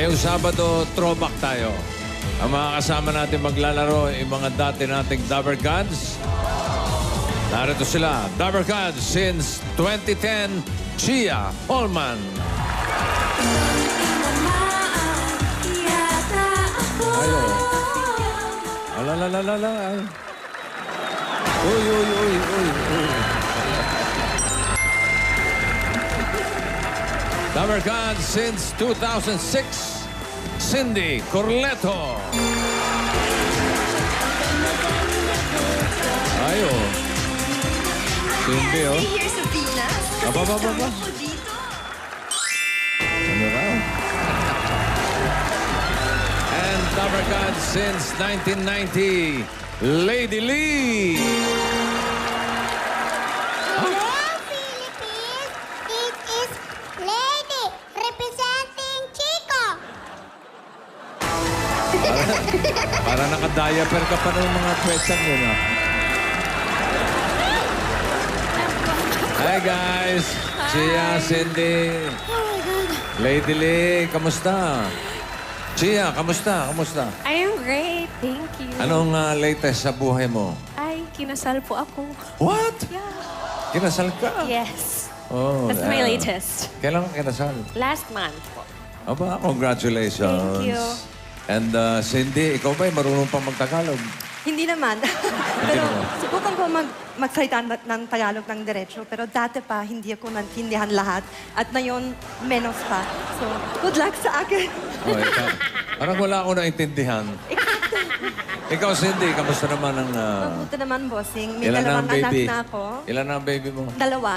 Ngayong Sabado, throwback tayo. Ang mga kasama natin maglalaro ay mga dati nating Dabber Gods. Narito sila, Dabber Gods since 2010, Chia Holman. Ayo. Alalalala. Uy. Dabber Gods since 2006, Cindy Corleto. Ayo. Cindy, oh. Here sa Pinas. Aba. Ako dito. Ano raw? And Dabber Gods since 1990, Lady Lee. Hello, Philippines! It is Lady representing Chico. Para naka-diaper ka pa ng mga kwetsang yun, ah. Hi, guys. Chia, Cindy. Oh my God. Lady Lee, kamusta? Chia, kamusta? I am great, thank you. Anong latest sa buhay mo? Ay, kinasal po ako. What? Yeah. Kinasal ka? Yes. Oh, That's my latest. Kailan ka kinasal? Last month po. Aba, congratulations. Thank you. And Cindy, ikaw ba'y marunong pang magtagalog? Hindi naman. Pero naman. subukan ko magsalita ng Tagalog ng diretso. Pero dati pa, hindi ako nantindihan lahat. At ngayon, menos pa. So, good luck sa akin. Oh, ikaw. Parang wala ako naintindihan. Ikaw, Cindy, kamusta naman ang... Mabuti naman, bossing. May ilan na ang dalawang anak baby? na ako. Ilan na ang baby mo?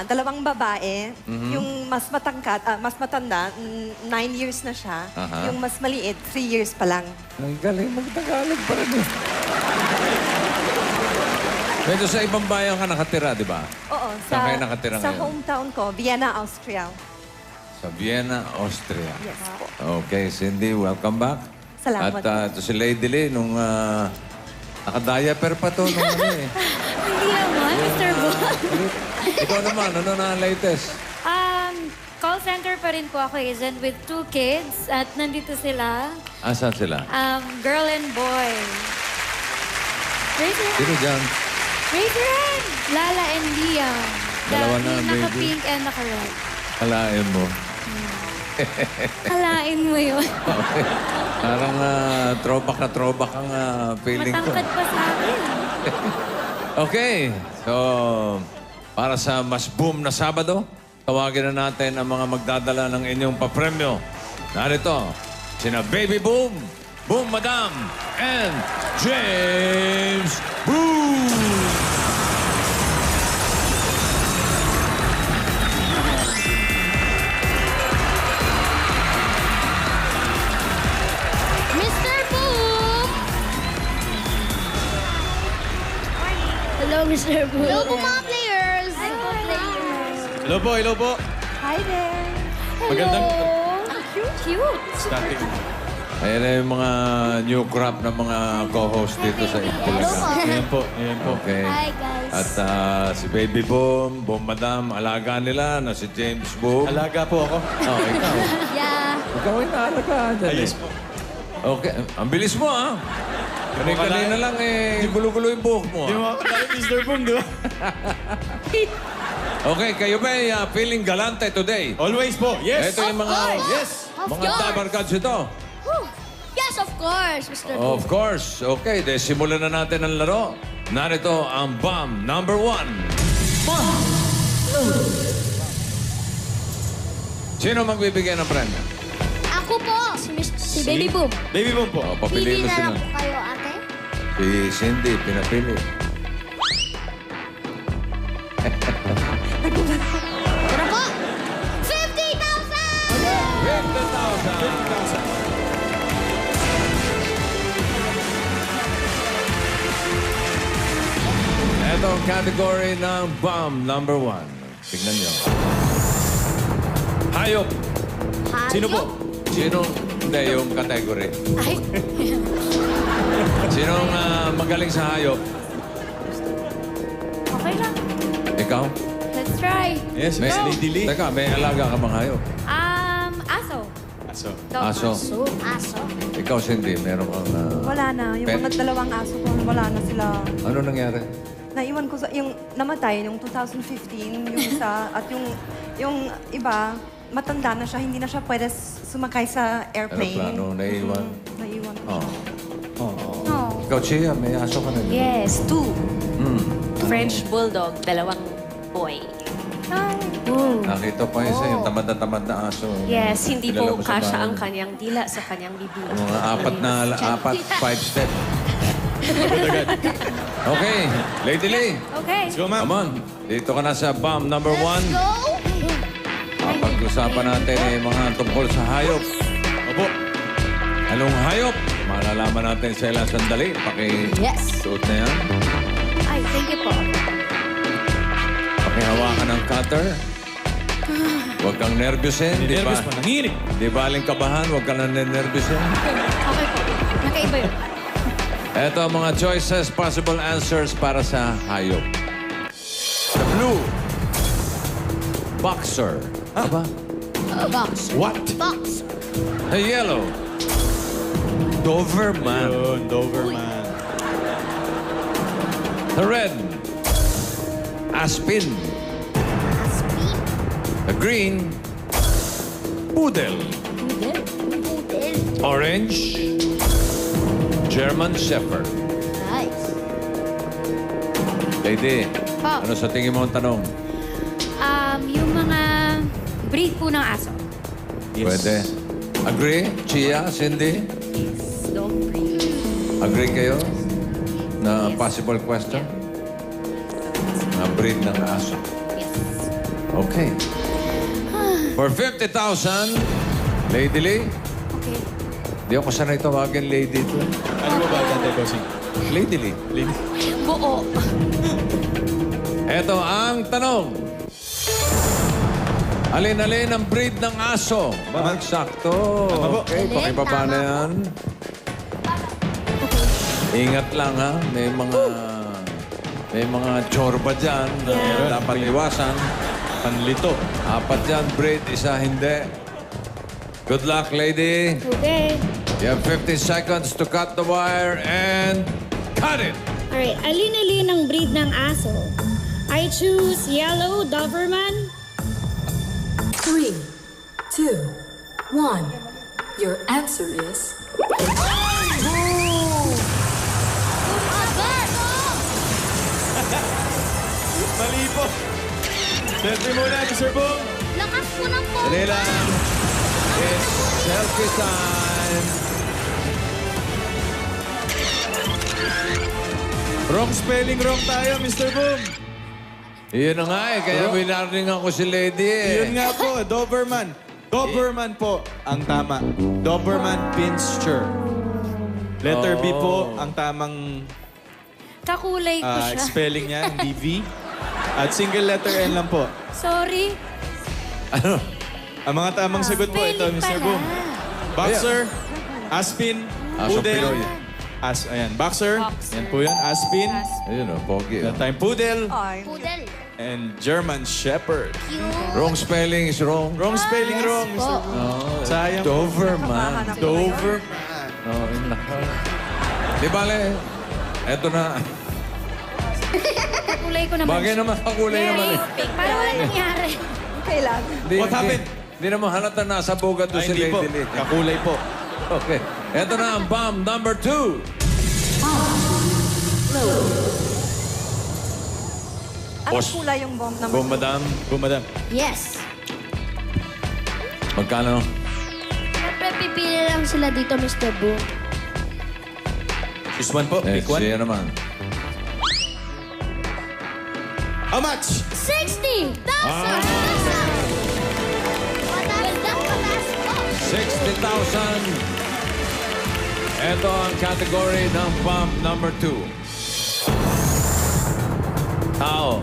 Dalawang babae. Yung mas mas matanda, 9 years na siya. Aha. Yung mas maliit, 3 years pa lang. Ang galing magtagalog pa rin. Medyo sa ibang bayan ka nakatira, di ba? Oo, Saan kayo nakatira sa ngayon? hometown ko, Vienna, Austria. Sa Vienna, Austria. Yes po. Okay, Cindy, welcome back. Salamat. At ito si Lady Lee, nung naka-diaper pa to nung ano eh. Hindi naman, Mr. Bo. Ikaw naman, ano na ang latest? Call center pa rin po ako, isn't with 2 kids. At nandito sila, Asan sila? girl and boy. Raise your Sino dyan? Raise your hand. Lala and Liam. Dalawa na, baby. Naka-pink and naka-red. Kalain mo. Kalain mo yun. Okay. Parang throwback ang feeling ko. Matangkad pa sa akin. Okay. So, para sa mas boom na Sabado, tawagin na natin ang mga magdadala ng inyong papremyo. Narito, sina Baby Boom, Boom Madam, and James Boom! Mr. Boom! Hello, Mr. Bo. Hello po mga players! Hello po. Hi there. Magandang... Ang cute. Starting. Ayan na yung mga new crop na mga co-host dito sa Itbulaga. Ayan po. Okay. Hi, guys. At si Baby Boom, Boom Madam, alaga nila na si James Boom. Alaga po ako. Oh, ikaw. Yeah. Ikaw ay naalagaan dyan Ayos eh. po. Okay. Ang bilis mo, ha? Kanina lang eh, gulo-gulo yung buhok mo, Di ha? mo ako tayo, Mr. Boom, di ba? Okay, kayo ba ay feeling galante today? Always po. Yes. Ito yung mga... Yes. Of Mga course. Dabber Gods ito. Yes, of course, Mr. Boom. Of course. Okay, de simulan na natin ang laro. Narito ang bomb number 1. Sino magbibigay ng premyo? Ako po, si Baby Boom. Baby Boom po. Oh, papiliin Pili mo na sila. lang po kayo, ate. Si Cindy, pinapili. Tara po! 50,000! 50,000. Ito ang category ng bomb number 1. Tignan nyo. Hayop. Sino po? Sinong... Hindi, yung category. Ay, Sinong magaling sa hayop? Okay lang. Ikaw? Let's try. Yes, May, Miss Lady Lee. Teka, may alaga ka bang hayop? Aso. Aso. Aso. Aso. Ikaw, Cindy, meron kang... Wala na. Yung pet? mga dalawang aso ko, wala na sila. Ano nangyari? Naiwan ko sa, yung namatay nung 2015, yung isa, at yung iba, matanda na siya, hindi na siya pwede sumakay sa airplane. Aeroplano, naiwan. Naiwan ko. Oh. No. Ikaw, Chia, may aso ka na. di ba? Yes, 2. Hmm. French Bulldog, 2 boy. Ay. Nakita ko yung yung tamad na aso. Yes, hindi Kilala po mo sa kasya bahay. ang kanyang dila sa kanyang bibig. Mga apat, 5 step. Okay, Lady Lee. Okay. Let's go, ma'am. Come on. Dito ka na sa bomb number 1. Let's go. Pag-usapan natin ay mga tungkol sa hayop. Opo. Anong hayop? Malalaman natin sa ilang sandali. Yes. Suot na yan. Ay, thank you po. Pakihawakan ng cutter. Huwag kang nervyusin. Di ba? Nervous pa. Nanginig. Di baling kabahan. Huwag kang nervyusin. Okay po. Nakaiba yun. Ito ang mga choices, possible answers para sa hayop. The blue. Boxer. Aba? Box. What? Box. The yellow. Doberman. Yun, Doberman. The red. Aspin. Speed. The green. Poodle. Poodle. Orange. German Shepherd. Nice. Lady, Po. ano sa tingin mo ang tanong? Yung mga breed po ng aso. Yes. Pwede. Agree? Chia, Cindy? Dog breed. Agree kayo? Na possible question? Na breed ng aso. Yes. Okay. For 50,000, Lady Lee, Okay. di ako sanay tawagin Lady ito. Ano ba ba dati, Bossing? Lady Lee. Buo. Ito ang tanong. Alin-alin ang breed ng aso? Bakit sakto? Tama po. Okay, Alin, pakibaba na tama yan. Ingat lang ha. May mga chorba dyan na dapat iwasan. Panlito. 4 dyan, breed, isa hindi. Good luck, lady. Okay. You have 15 seconds to cut the wire and cut it. Alright, alin-alin ang breed ng aso? I choose yellow Doberman. 3, 2, 1. Your answer is Mali po. Selfie muna, Mr. Boom. Lakas mo ng pompa. Dali lang. It's selfie time. Wrong spelling, wrong tayo, Mr. Boom. Yun na nga eh, kaya winarning ako si lady eh. Yun nga po, Doberman. Doberman po ang tama. Doberman Pinscher. Letter B po ang tamang Kakulay ko siya. spelling niya, hindi V. At single letter N lang po. Sorry. Ang mga tamang sagot po ito, Spelling Mr. pala. Boom. Boxer, Aspin, Aso Poodle. Pinoy. Ayan, Boxer. Yan po yan, Aspin. Ayun o, pogi. That time, Poodle. Ay, Poodle. And German Shepherd. Cute. Wrong spelling is wrong. Wrong spelling, wrong, Mr. po. Boom. Sayang. Doberman. Mahanap ko Doberman. Oh, yun na. Di bale, eto na. Kakulay ko naman. Bagay naman, kakulay naman eh. Para wala nangyari. kailangan. What happened? Hindi naman halata nasa bugat doon Ay, si hindi po. Lady Lee. Kakulay po. Okay. Eto na ang bomb number 2. Anong Boss. kulay yung bomb naman? Boom, madam. Boom, madam. Yes. Magkano? Siyempre, pipili lang sila dito, Mr. Boom. This one po. Eh, Pick one. siya naman. How much? 60,000! Patas po. 60,000. Ito ang category ng bomb number 2. Tao.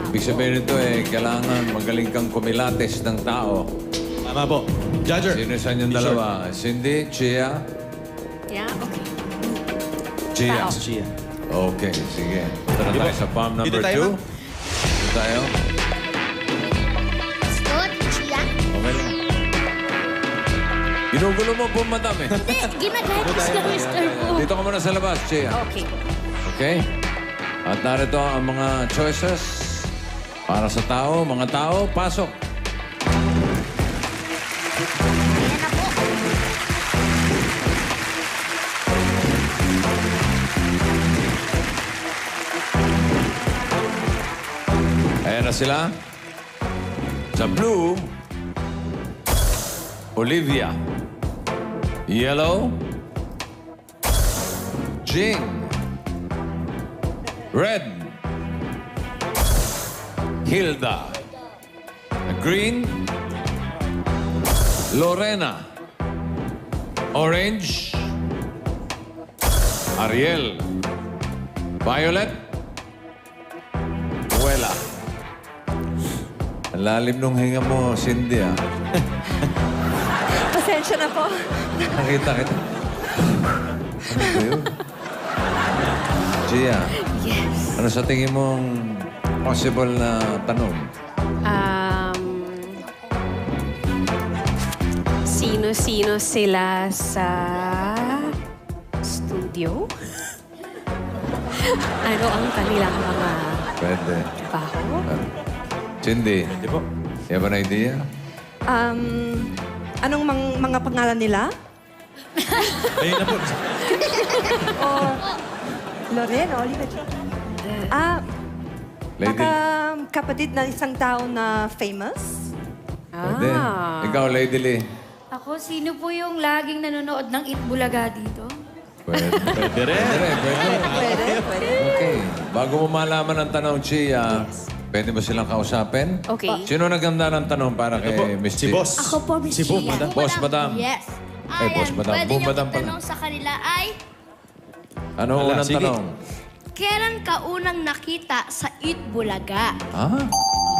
Ibig sabihin nito eh, kailangan magaling kang kumilates ng tao. Tama po. Judger. Sino sa inyong T-shirt. dalawa? Cindy, Chia? Yeah, okay. Chia. Tao. Chia. Okay, sige. Ito na Di tayo ba? sa bomb number Dito tayo, 2. ma'am. Dito tayo. Good, Chia. Okay lang. Ginugulo mo po, madam eh. Hindi, ginagayos lang, Mr. Boo. Dito ka muna sa labas, Chia. Okay. Okay? At narito ang mga choices para sa tao. Mga tao, pasok. Ayan na po. Ayan na sila. Sa blue, Olivia. Yellow, Jing. Red, Hilda. Green, Lorena. Orange, Ariel. Violet, Wela. Ang lalim nung hinga mo, Cindy, ah. Pasensya na po. Nakita kita. Ano ba yun? Gia, Yes. ano sa tingin mong possible na tanong? Sino-sino sila sa studio? Ano ang kanilang mga Pwede. trabaho? Cindy, Hindi po. you have an idea? Anong mga pangalan nila? Ayun na po. Lorena, Oliver. Lady? Baka kapatid na isang tao na famous? Pwede. Ikaw, Lady Lee. Ako, sino po yung laging nanonood ng Itbulaga dito? Pwede. Pwede rin. Pwede. Pwede. Okay. Bago mo malaman ang tanong, Chia, pwede ba silang kausapin? Okay. Sino naganda ng tanong para kay Miss Si Chia? Boss. Ako po, Miss Si Boss, Gia. madam. Boss, madam. Yes. Ay, boss, madam. Pwede Boom, niyo madam pala. tanong sa kanila ay, Ano Wala, unang sige. tanong? kailan ka unang nakita sa Itbulaga? Ah,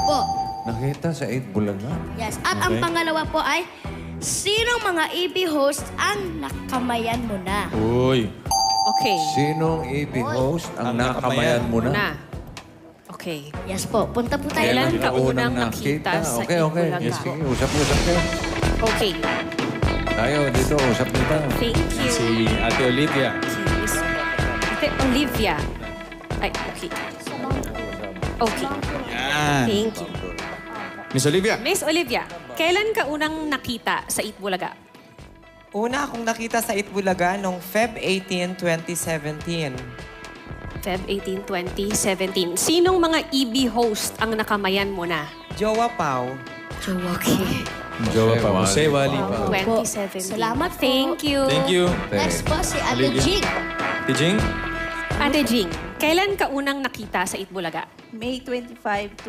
Po. nakita sa 8 Bulaga. Yes. At ang pangalawa po ay, sinong mga EB host ang nakamayan mo na? Uy. Okay. Sinong EB host ang Ang nakamayan mo na? Na. Okay. Yes po. Punta po tayo. Kailan Kailan ka unang nakita sa Okay, okay. Itbulaga? Yes, sige. Usap-usap kayo. Okay. Tayo, dito, usap din tayo. Thank you. Si Ate Olivia. Miss Ate Olivia. Ay, okay. Okay. Yan. Thank you. Miss Olivia. Miss Olivia, kailan ka unang nakita sa Itbulaga? Una akong nakita sa Itbulaga noong Feb 18, 2017. Feb 18, 2017. Sinong mga EB host ang nakamayan mo na? Jowa Pau. Okay. Jowa pa. Jose Jose Wally pa. 2017. Salamat po. Thank you. Thank you. Next po si Ate Olivia. Jing. Tijing. Ate Jing, kailan ka unang nakita sa Itbulaga? May 25,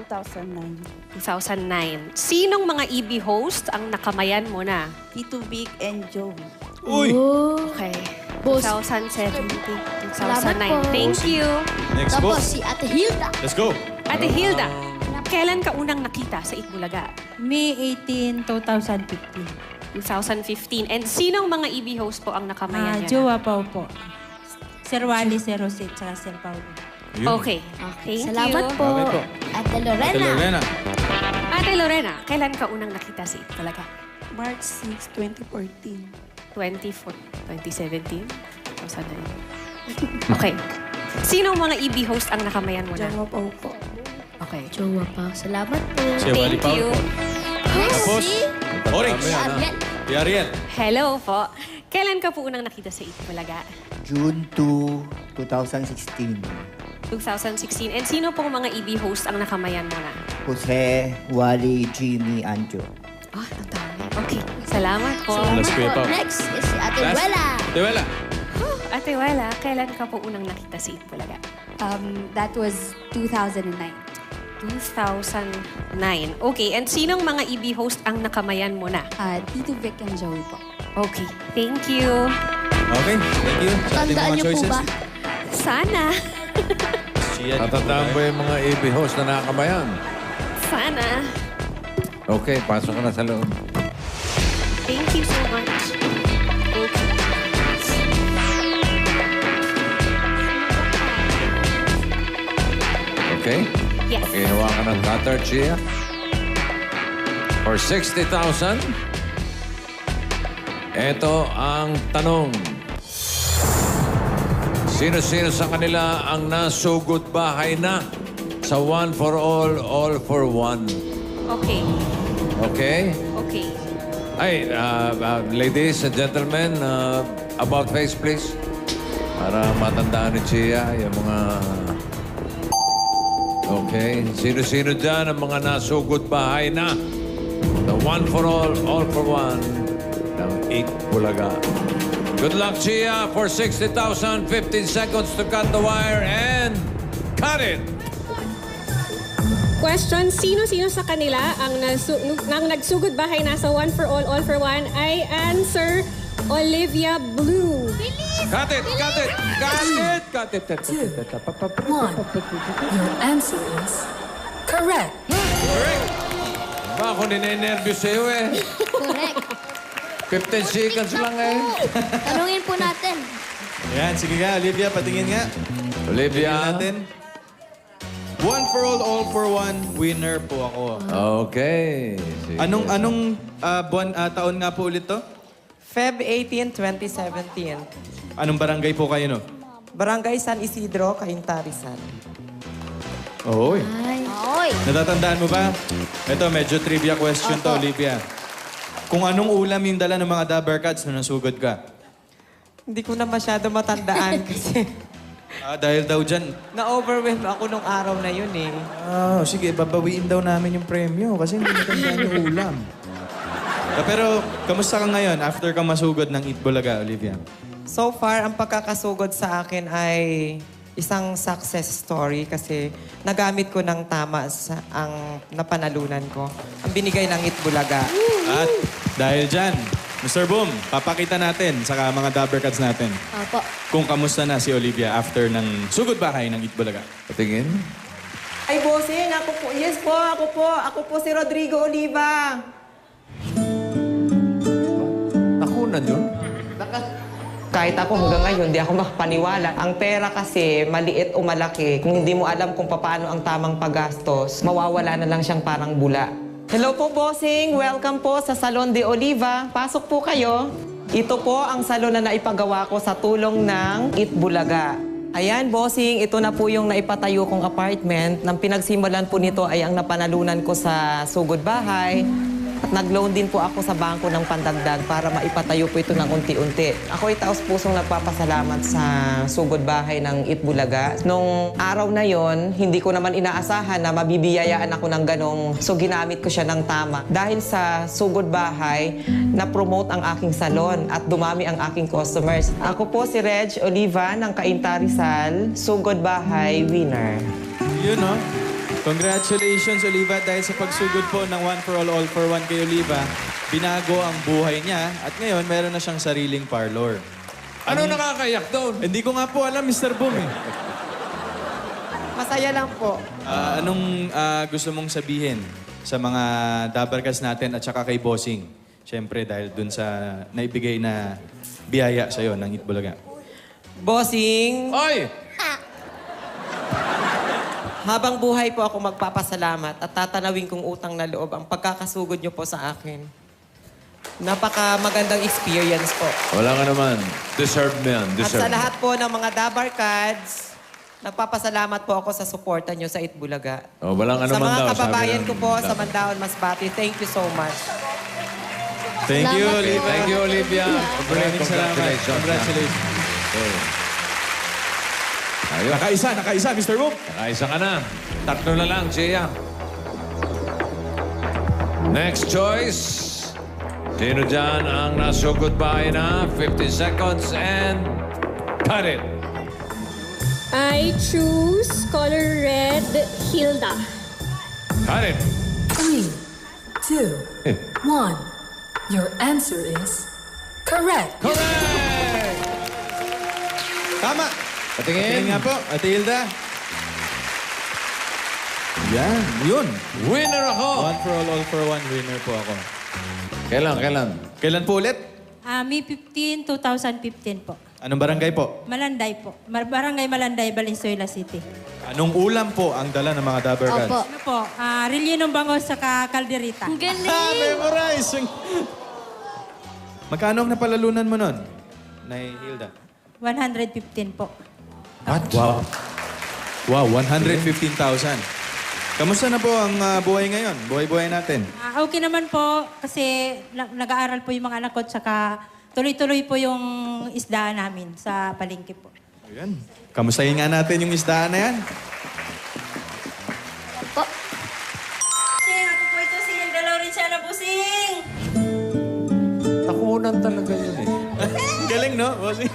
2009. 2009. Sinong mga EB host ang nakamayan mo na? Tito Vic and Joey. Uy. Okay. Boss. 2017, Salamat 2009. po. Thank you. Next Tapos boss. si Ate Hilda. Let's go. Ate Hilda, kailan ka unang nakita sa Itbulaga? May 18, 2015. 2015. And sinong mga EB host po ang nakamayan niya? Jowa Pau po. Sir Wally, Sir Jose, tsaka Sir Paulo. Okay. Thank Salamat you. po. Okay po. Ate Ate Lorena. Lorena. Ate Lorena, kailan ka unang nakita sa Itbulaga? March 6, 2014. 2017? 2009. Okay. Sinong mga EB host ang nakamayan mo na? Jowa Pau po. Okay. Jowa pa. Salamat po. Si Wally Thank pa. you. Tapos, Si Orange. si Ariel. Si Ariel. Hello po. Kailan ka po unang nakita sa Itbulaga? June 2, 2016. 2016. And sino pong mga EB host ang nakamayan mo na? Jose, Wally, Jimmy, Anjo. Oh, ang dami. Okay. Salamat po. Salamat Last pay po. pa. Next is si Ate Last. Wela. Ate Wela. Ate Wela, kailan ka po unang nakita sa Itbulaga? That was 2009. 2009. Okay. And sinong mga EB host ang nakamayan mo na? Tito Vic and Joey po. Okay. Thank you. Okay. Thank you. Sa ating Tandaan mga niyo po choices. ba? Sana. Chia. Tatandaan ba yung mga EB host na nakamayan? Sana. Okay, pasok ka na sa loob. Thank you so much. Okay. Okay? Yes. Pakihawa ka ng cutter, Chia. For 60,000. Ito ang tanong. Sino-sino sa kanila ang nasugod bahay na sa One for All for One? Okay. Okay? Okay. Ay, ladies and gentlemen, about face, please. Para matandaan ni Chia yung mga... Okay. Sino-sino dyan ang mga nasugod bahay na? The One for All for One ng 8 Bulaga. Good luck, Chia, for 60,000. 15 seconds to cut the wire and cut it! Question, sino-sino sa kanila ang nagsugod bahay na sa One for All for One? I answer Olivia Blue. Cut it! Cut it! Cut it! Cut it! 2, 1. Your answer is correct. Correct! Ba, ako nininervyos sa'yo eh. Correct. 15 seconds lang eh. Tanungin po natin. Yan, sige nga, Olivia, patingin nga. Olivia. Natin. One for all for one, winner po ako. Okay. Sige. Anong taon nga po ulit to? Feb 18, 2017. Anong barangay po kayo, no? Barangay San Isidro, Cainta, Rizal. Oy. Oy. Natatandaan mo ba? Ito, medyo trivia question to, Olivia. Kung anong ulam yung dala ng mga Dabber Cats na nasugod ka? Hindi ko na masyado matandaan kasi Dahil daw dyan. na-overwhelm ako nung araw na yun eh. Sige, babawiin daw namin yung premyo kasi hindi natandaan yung ulam. Pero, kamusta ka ngayon after kang masugod ng Eat Bulaga, Olivia? So far, ang pagkakasugod sa akin ay isang success story kasi nagamit ko ng tama ang napanalunan ko. Ang binigay ng Eat Bulaga. At dahil dyan, Mr. Boom, papakita natin sa mga Dabber Cats natin Opo. kung kamusta na si Olivia after ng sugod bahay ng Eat Bulaga. Patingin. Ay, bossing, ako po. Yes po, ako po. Ako po si Rodrigo Oliva. Nakunan yun. Kahit ako hanggang ngayon, di ako makapaniwala. Ang pera kasi, maliit o malaki, kung hindi mo alam kung paano ang tamang paggastos, mawawala na lang siyang parang bula. Hello po, bossing. Welcome po sa Salon de Oliva. Pasok po kayo. Ito po ang salon na naipagawa ko sa tulong ng Eat Bulaga. Ayan, bossing, ito na po yung naipatayo kong apartment. Nang pinagsimulan po nito ay ang napanalunan ko sa sugod bahay. At nag-loan din po ako sa bangko ng pandagdag para maipatayo po ito ng unti-unti. Ako ay taos-pusong nagpapasalamat sa sugod bahay ng Eat Bulaga. Nung araw na yon, hindi ko naman inaasahan na mabibiyayaan ako ng ganong, so ginamit ko siya ng tama. Dahil sa sugod bahay, na-promote ang aking salon at dumami ang aking customers. Ako po si Reg Oliva ng Cainta Rizal, sugod bahay winner. Yun, no? Congratulations, Oliva, dahil sa pagsugod po ng One for All for One kay Oliva, binago ang buhay niya at ngayon meron na siyang sariling parlor. Ano nakakayak doon? Hindi ko nga po alam, Mr. Boom, eh. Masaya lang po. Anong gusto mong sabihin sa mga Dabber Cats natin at saka kay Bossing? Siyempre, dahil dun sa naibigay na biyaya sa'yo ng Eat Bulaga. Bossing, Oy! habang buhay po ako magpapasalamat at tatanawin kong utang na loob ang pagkakasugod niyo po sa akin. Napaka magandang experience po. Wala ka naman. Deserve mo yan. At Deserve. sa lahat po ng mga Dabber Cats, nagpapasalamat po ako sa suporta niyo sa Eat Bulaga. Oh, walang Sa anuman mga daw, kababayan sabi ko ng- po sa Mandaon, Masbate, thank you so much. Thank you, Salamat. Oliva. Thank you, Olivia. Maraming salamat. Congratulations. Congratulations. Okay. Ayun. Nakaisa, Mr. Boom. Nakaisa ka na. Tatlo na lang, Chia. Next choice. Sino dyan ang nasugod bahay na? 50 seconds and cut it. I choose color red, Hilda. Cut it. 3, 2, 1. Your answer is correct. Correct! Tama. Patingin. Patingin nga po, Ate Hilda. Yan, yun. Winner ako. One for one, winner po ako. Kailan? Kailan po ulit? May 15, 2015 po. Anong barangay po? Malanday po. Barangay Malanday, Valenzuela City. Anong ulam po ang dala ng mga Dabber Cats? Opo. Ano po? Relinong bangos sa kalderita. Ang galing. Memorize! Magkano ang napalalunan mo nun, Nay Hilda? 115 po. What? Wow. Wow, 115,000. Kamusta na po ang buhay ngayon? Buhay-buhay natin. Okay naman po kasi nag-aaral po yung mga anak ko tsaka tuloy-tuloy po yung isdaan namin sa palengke po. Ayan. Kamustahin nga natin yung isdaan na yan. Po. Busing, ako po ito si Hilda Laurenciana Busing! Takunan talaga yun eh. Galing, no? Bossing?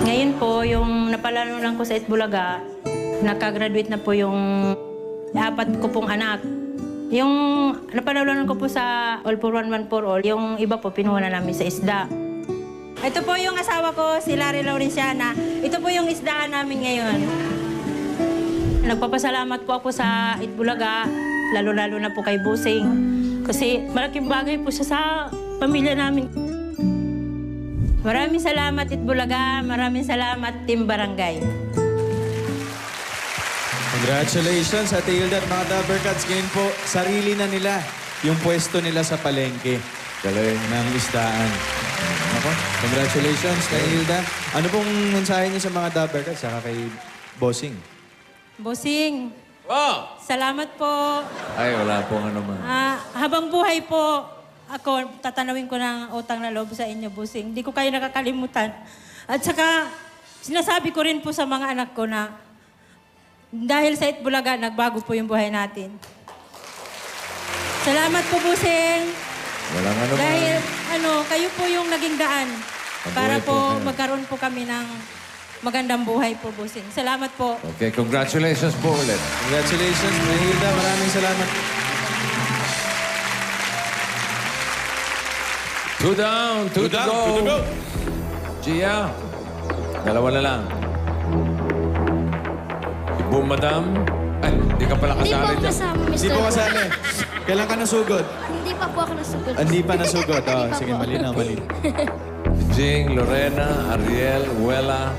Ngayon po, yung napalalunan ko sa Itbulaga, nakagraduate na po yung 4 ko pong anak. Yung napalalunan ko po sa All for One, One for All, yung iba po pinuha na namin sa isda. Ito po yung asawa ko, si Larry Laurenciana. Ito po yung isdaan namin ngayon. Nagpapasalamat po ako sa Itbulaga, lalo-lalo na po kay Busing. Kasi malaking bagay po siya sa pamilya namin. Maraming salamat, Itbulaga. Maraming salamat, Team Barangay. Congratulations, Ate Hilda at mga Dabber Cats. Ngayon po, sarili na nila yung pwesto nila sa palengke. Galing ng isdaan. Ako, congratulations, Ate Hilda. Ano pong mensahe niyo sa mga Dabber Cats saka kay Bossing? Busing, Oh! salamat po. Ay, wala pong ano man. Habang buhay po, ako, tatanawin ko ng utang na loob sa inyo, Busing. Hindi ko kayo nakakalimutan. At saka, sinasabi ko rin po sa mga anak ko na dahil sa Itbulaga, nagbago po yung buhay natin. Salamat po, Busing. Walang ano man. Dahil, kayo po yung naging daan para Mabuhay po po kayo. magkaroon po kami ng magandang buhay po, Busing. Salamat po. Okay, congratulations po ulit. Congratulations, Ate Hilda. Maraming salamat. 2 down, 2 to go. Gia, dalawa na lang. Si Boom Madam. Ay, hindi ka pala Hindi po kasali ako dyan. kasama, Mr. Hindi po kasali. Kailan ka nasugod? Hindi pa po ako nasugod. Hindi pa nasugod. Oh, Hindi pa sige, po. mali na, mali. Si Jing, Lorena, Ariel, Wella.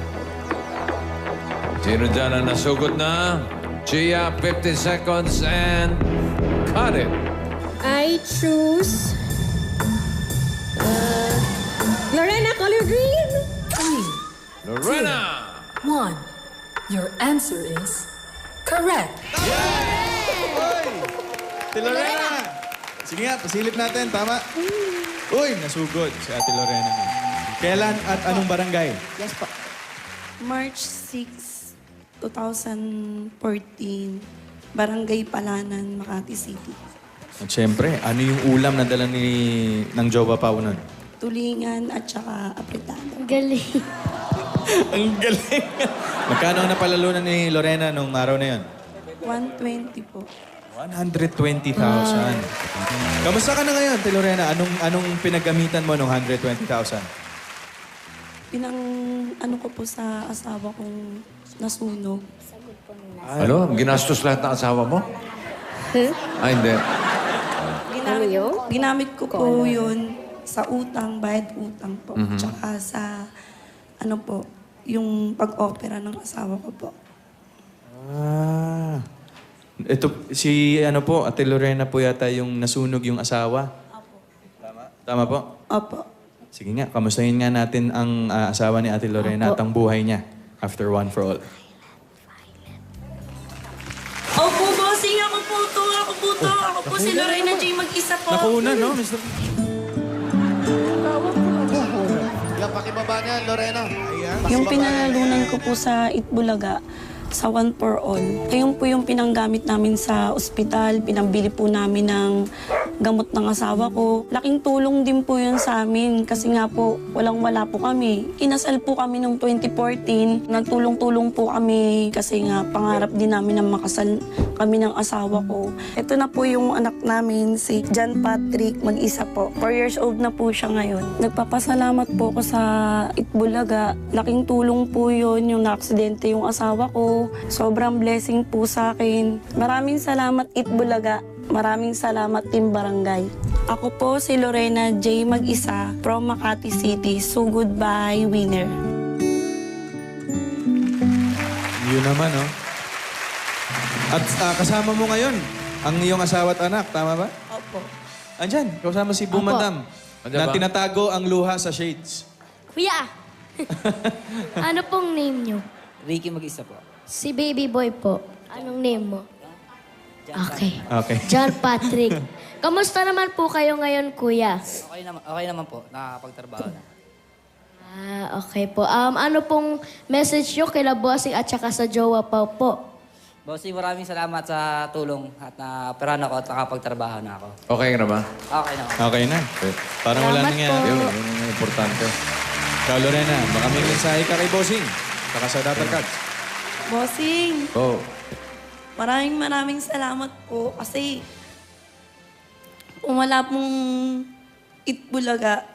Sino dyan ang nasugod na? Gia, 50 seconds and cut it. I choose Lorena, color green. 3, Lorena! 1. Your answer is correct. Ate Lorena! Sige nga, pasilip natin. Tama. Uy, nasugod si Ate Lorena. Kailan at anong barangay? Yes po. March 6, 2014, Barangay Palanan, Makati City. At syempre, ano yung ulam na dala ng Jowa Pao nun? Tulingan at saka apretado. Galing. Ang galing! Magkano ang napalalunan ni Lorena nung araw na yun? 120 po. 120,000. Kamusta ka na ngayon, Ate Lorena? Anong pinagamitan mo nung 120,000? Ano ko po sa asawa kong nasunog. Ano? Ginastos lahat ng asawa mo? Ay, hindi. Ginamit ko po yun sa utang, bayad utang po. Tsaka sa, yung pag-opera ng asawa ko po. Ito, Ate Lorena po yata yung nasunog yung asawa. Opo. Tama po? Opo. Sige nga, kamustahin nga natin ang asawa ni Ate Lorena at ang buhay niya after One for All. Opo, bossing. Ako po to. Ako po si Lorena J. Mag-isa po. Nakuuna, no, Mr. Pakibaba niya, Lorena. Yung pinanalunan ko po sa Itbulaga, sa One for All. Ayun po yung pinanggamit namin sa ospital, pinambili po namin ng gamot ng asawa ko. Laking tulong din po yun sa amin kasi nga po walang-wala po kami. Inasal po kami noong 2014. Nagtulong-tulong po kami kasi nga pangarap din namin na makasal kami ng asawa ko. Ito na po yung anak namin, si John Patrick, mag-isa po. 4 years old na po siya ngayon. Nagpapasalamat po ako sa Itbulaga. Laking tulong po yun, yung na-aksidente yung asawa ko. Sobrang blessing po sa akin. Maraming salamat, Itbulaga. Maraming salamat, Team Barangay. Ako po si Lorena J. Mag-isa from Makati City. So goodbye, winner. Yun naman, no? At kasama mo ngayon ang iyong asawa at anak, tama ba? Opo. Andyan, kasama si Opo. Bumadam. Ano na ba? tinatago ang luha sa shades. Kuya! Ano pong name nyo? Ricky mag-isa po. Si Baby Boy po. Anong name mo? Okay. Okay. John Patrick. Kamusta naman po kayo ngayon, kuya? Okay naman po. Nakakapagtrabaho na. Okay po. Ano pong message nyo kila Bossing at saka sa jowa pa po? Bossing, maraming salamat sa tulong at naoperahan ako at nakapagtrabaho na ako. Okay na ba? Okay naman. Okay na. Parang wala Salamat nangyari. Yun ang importante. Ikaw, Lorena, baka may mensahe ka kay Bossing. Saka sa Dapper Cats. Bossing, Go. maraming salamat po kasi kung wala pong Itbulaga,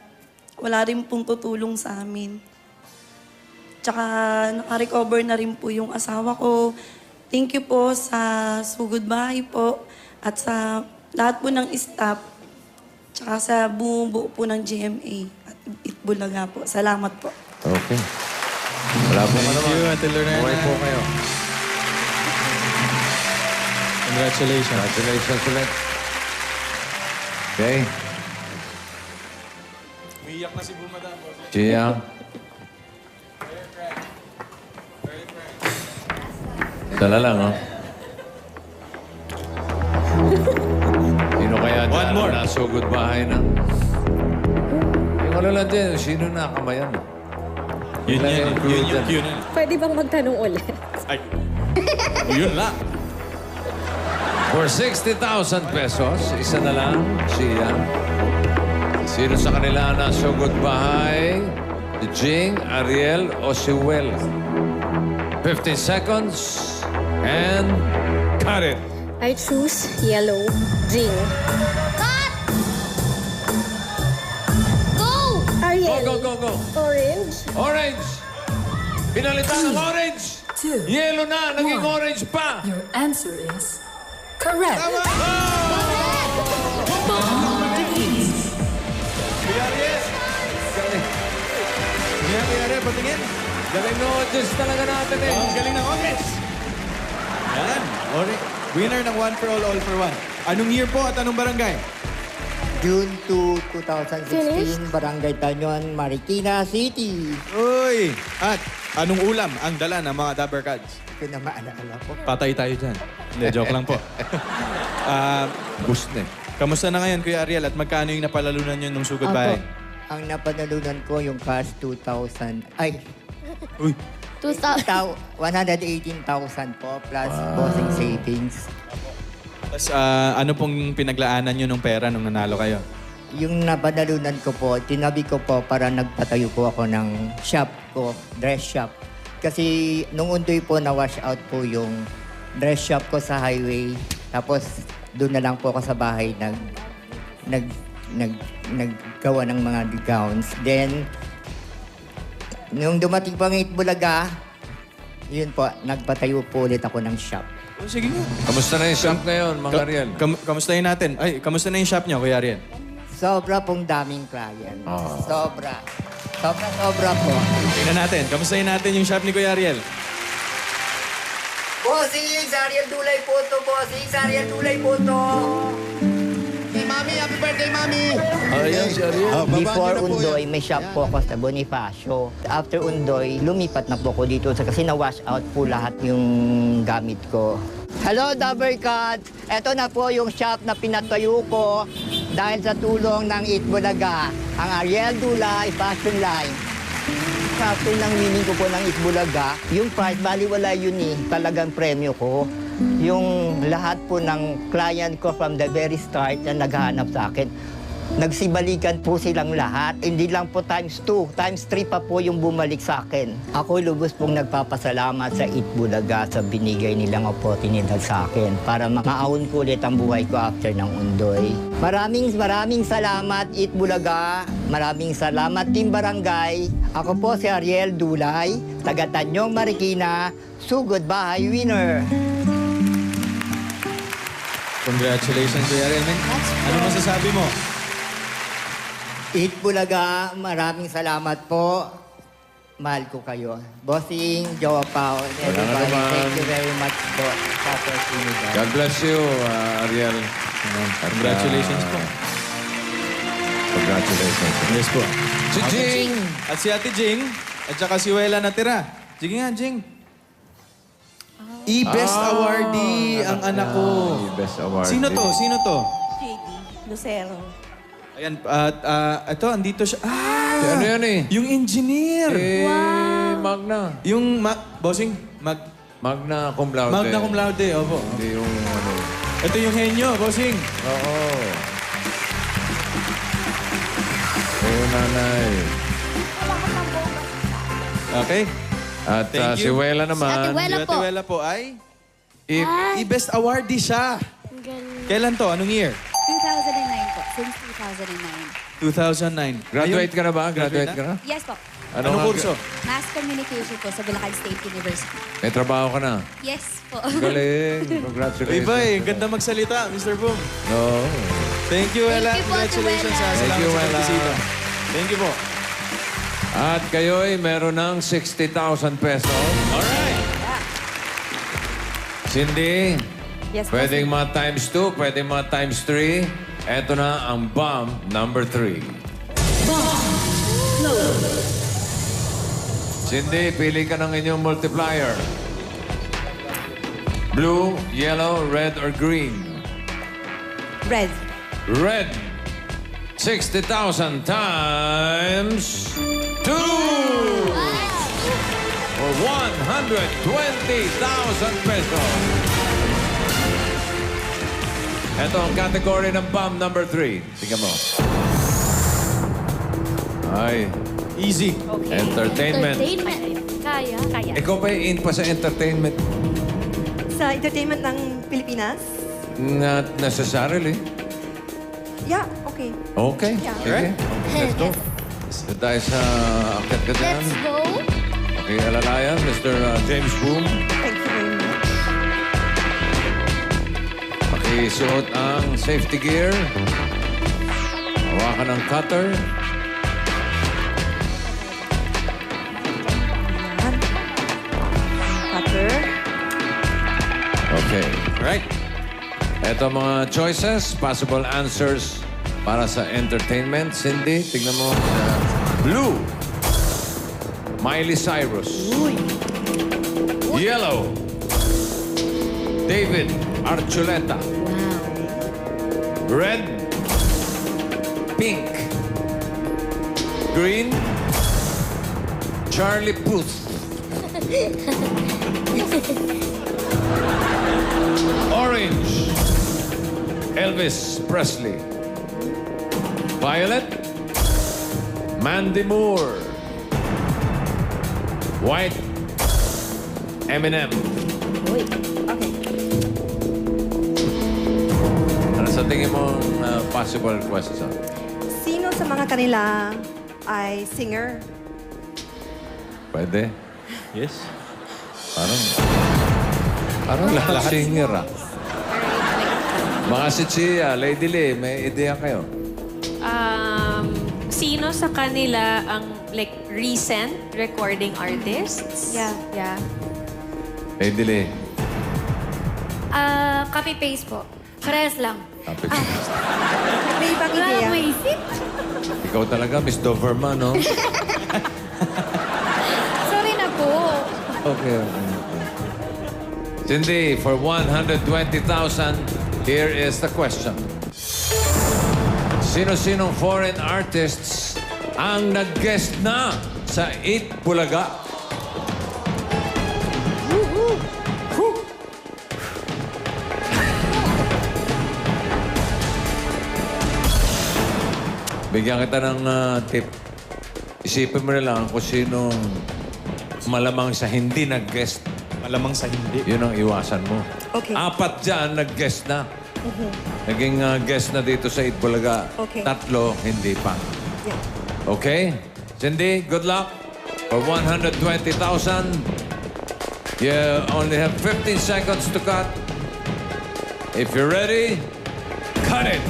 wala rin pong tutulong sa amin. Tsaka naka-recover na rin po yung asawa ko. Thank you po sa Sugod Bahay po at sa lahat po ng staff. Tsaka sa buo po ng GMA at Itbulaga po. Salamat po. Okay. Wala po ka Thank you, Ate Lorena. Okay po kayo. Congratulations. Congratulations ulit. Okay. Umiiyak na si Bumada, Bossing. Chia. Dala lang, oh. Sino kaya One dyan more. ang nasugod bahay na? Yung ano lang din, sino nakamayan? Yun Ilan yun. yung crew Yun dyan? yun. Pwede bang magtanong ulit? Ay. Yun lang. For 60,000 pesos, isa na lang, siya. Sino sa kanila ang nasugod bahay? Si Jing, Ariel, o si Will? 15 seconds, and cut it. I choose yellow. Jing. Cut! Go! Ariel. Go. Orange. Orange! Pinalitan ng orange! 2. Yellow na, naging One. orange pa! Your answer is correct. Kuya, patingin. Galing na audience talaga natin eh. Ang galing ng orange. Yan. Winner ng One for All for One. Anong year po at anong barangay? June 2, 2016, Barangay Tanyon, Marikina City. Uy! At anong ulam ang dala ng mga Dapper Cats? Ito na maalala po. Patay tayo dyan. Hindi, joke lang po. Boost na eh. Kamusta na ngayon, Kuya Ariel? At magkano yung napalalunan nyo nung sugod bahay? Ang napanalunan ko yung cash 2,000. Ay, Uy! 2,000. 118,000 po plus bossing savings. Tapos ano pong pinaglaanan nyo ng pera nung nanalo kayo? Yung napanalunan ko po, tinabi ko po para nagpatayo po ako ng shop ko, dress shop. Kasi nung undoy po na-wash out po yung dress shop ko sa highway. Tapos doon na lang po ako sa bahay naggawa ng mga gowns. Then, nung dumating po ang Itbulaga, yun po, nagpatayo po ulit ako ng shop. Oh, sige nga. Kamusta na yung shop ngayon, mga Ariel? Kamustahin natin. Ay, kamusta na yung shop nyo, Kuya Ariel? Sobra pong daming client. Sobra. Sobra po. Tingnan natin. Kamustahin natin yung shop ni Kuya Ariel? Bossing, sa Ariel Dulay po to. Bossing, sa Ariel Dulay po to. Hey, Mami, happy birthday, Mami! Ayan, si Ariel. Before Undoy, may shop po ako sa Bonifacio. After Undoy, lumipat na po ko dito kasi na-wash out po lahat yung gamit ko. Hello, Dapper Cats! Ito na po yung shop na pinatayo ko dahil sa tulong ng Itbulaga, ang Ariel Dulay Fashion Line. After ng winning ko po ng Itbulaga, yung prize, baliwala yun eh, talagang premyo ko. Yung lahat po ng client ko from the very start na naghahanap sa akin, nagsibalikan po silang lahat. Hindi lang po times 2, times 3 pa po yung bumalik sa akin. Ako lubos pong nagpapasalamat sa Itbulaga sa binigay nilang oportunidad sa akin para maaon ko ulit ang buhay ko after ng Undoy. Maraming salamat Itbulaga. Maraming salamat Team Barangay. Ako po si Ariel Dulay, taga Tanyong Marikina, Sugod Bahay winner. Congratulations, Kuya Ariel. Ano masasabi mo? Itbulaga, maraming salamat po. Mahal ko kayo. Bossing, Jowa Pao, and everybody, naman. thank you very much po sa opportunity. God bless you, Ariel. Congratulations po. Congratulations. Yes po. Si Jing! At si Ate Jing, at saka si Wela natira. Sige nga, Jing. E-Best Awardee ang anak ko. E-Best Awardee. Sino to? Sino to? JD Lucero. Ayan, at ito, andito siya. Ano yan eh? Yung engineer. Magna. Yung, bossing, Magna cum laude. Magna cum laude, opo. Hindi yung ano. Ito yung henyo, bossing. Oo. Nanay. Okay. At Thank si you. Wela naman. Ate Wela Si po. Ate Wela po ay Ah. E-Best Awardee siya. Ang galing. Kailan to? Anong year? 2009 po. Since 2009. 2009. Graduate ka na ba? Graduate ka na? Yes po. Anong kurso? Mass Communication po sa Bulacan State University. May trabaho ka na? Yes po. Galing. Congratulations. Iba eh, ganda magsalita, Mr. Boom. No. Thank you, Wela. Thank you po, Ate Congratulations. Wela. Thank Salamat you, sa Wela. pagbisita. Thank you po. At kayo'y meron ng 60,000 pesos. Alright. Cindy, Yes, pwedeng mga times 2, pwedeng mga times 3. Ito na ang bomb number 3. Cindy, pili ka ng inyong multiplier. Blue, yellow, red, or green? Red. Red. 60,000 times 2! For 120,000 pesos. Ito ang category ng bomb number 3. Tingnan mo. Ay, Easy. entertainment. Kaya. Ikaw ba in pa sa entertainment? Sa entertainment ng Pilipinas? Not necessarily. Yeah, okay. Okay. Yeah. Sige. Let's go. Doon tayo sa akit ka dyan. Let's go. Okay, alalayan, Mr. James Boom. Thank you very much. Pakisuot ang safety gear. Hawakan ang cutter. Cutter. Okay. Right. Ito mga choices, possible answers para sa entertainment. Cindy, tignan mo sa blue. Miley Cyrus. Yellow. David Archuleta. Red. Pink. Green. Charlie Puth. Orange. Elvis Presley. Violet. Mandy Moore. White. Eminem. Okay. Ano sa tingin mo possible question? Sino sa mga kanila ay singer? Pwede? Yes. Parang lahat singer ah. Mga si Chia, Lady Lee, may ideya kayo? Sino sa kanila ang like recent recording artists? Yeah. Lady Lee. Copy-paste po. Parehas lang. Topic. May ibang Wala ideya? akong maisip. Ikaw talaga, Miss Doberman, no? Sorry na po. Okay. Cindy, for 120,000, here is the question. Sino-sinong foreign artists ang nag-guest na sa Eat Bulaga? Bigyan kita ng tip. Isipin mo na lang kung sino malamang sa hindi nag-guest. Malamang sa hindi. Yun ang iwasan mo. Okay. 4 dyan, nag-guest na. Naging guest na dito sa Eat Bulaga. Okay. 3, hindi pa. Yeah. Okay? Cindy, good luck. For 120,000, you only have 15 seconds to cut. If you're ready, cut it.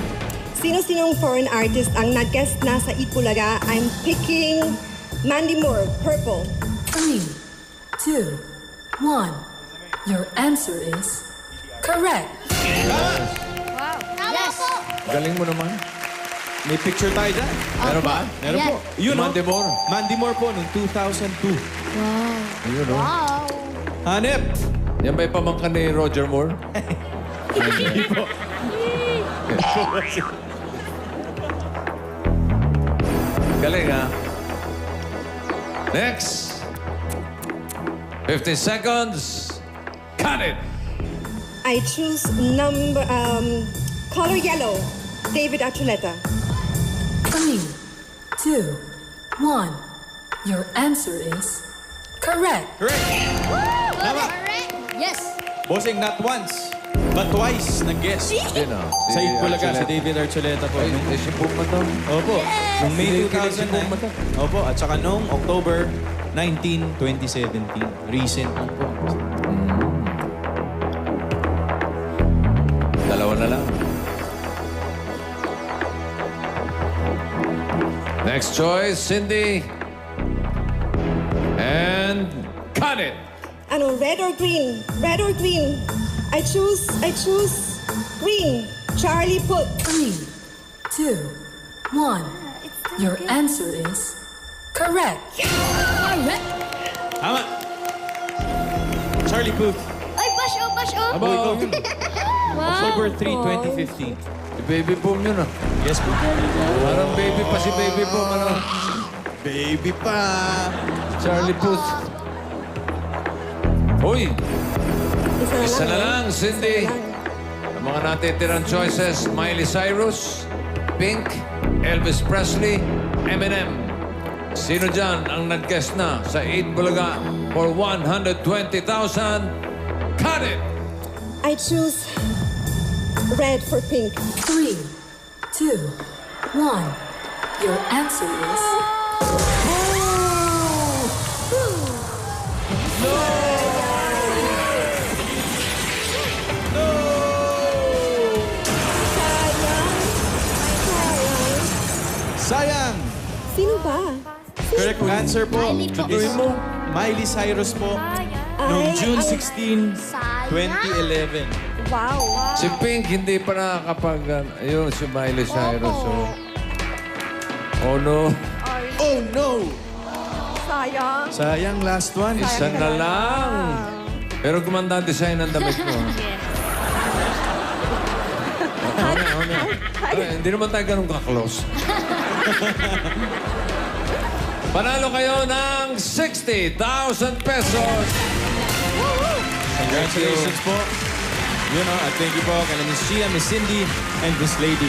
Sino-sinong foreign artist ang nag-guest na sa Eat Bulaga? I'm picking Mandy Moore, Purple. 3, 2, 1. Your answer is correct. Yes. Galing mo naman. may picture tayo dyan. Meron ba? Meron Ayan. po. Yun, Mandy Moore. Mandy Moore po, noong 2002. Wow. Ayun, oh. Wow. Hanep! Yan ba yung pamangkan ni Roger Moore? Hindi po. Galing, ha? Next. 50 seconds. Cut it! I choose color yellow. David Archuleta. 3, 2, 1. Your answer is correct. Correct! Tama! Yes. Bossing, not once, but twice nag-guess. Sino? Sa Itbulaga, Archuleta. si David Archuleta po. Ay, si Puma to. Opo. Noong May Kinikilig si Puma to. 2009. Opo. At saka noong October 19, 2017. Recent lang po. Dalawa na lang. Next choice, Cindy. And cut it! Ano, red or green? Red or green? I choose green. Charlie Puth. 3, 2, 1. Your answer is correct. Tama! Charlie Puth. Ay, bash oh, bash oh. Aba, yun. October 3, 2015. Si Baby Boom yun, ah. Yes po. Parang baby pa si Baby Boom, ano? Baby pa! Charlie Puth. Uy! Isa na lang, Cindy. Ang mga natitirang choices, Miley Cyrus, Pink, Elvis Presley, Eminem. Sino dyan ang nag-guess na sa 8 Bulaga for 120,000? Cut it! I choose red for Pink. 3, 2, 1. Your answer is Sayang! Sino ba? Correct answer po. Tutuin mo. Miley Cyrus po. Noong June 16, 2011. Wow. Si Pink, hindi pa nakakapag... Ayun, si Miley Cyrus. Oh, oh no. Oh no! Sayang. Sayang, last one. Isa na lang. Pero gumanda ang design ng damit mo. Hindi naman tayo ganun ka-close. Panalo kayo ng 60,000 pesos. Congratulations po. Yun, at thank you po kay Miss Gia, Miss Cindy, and Miss Lady.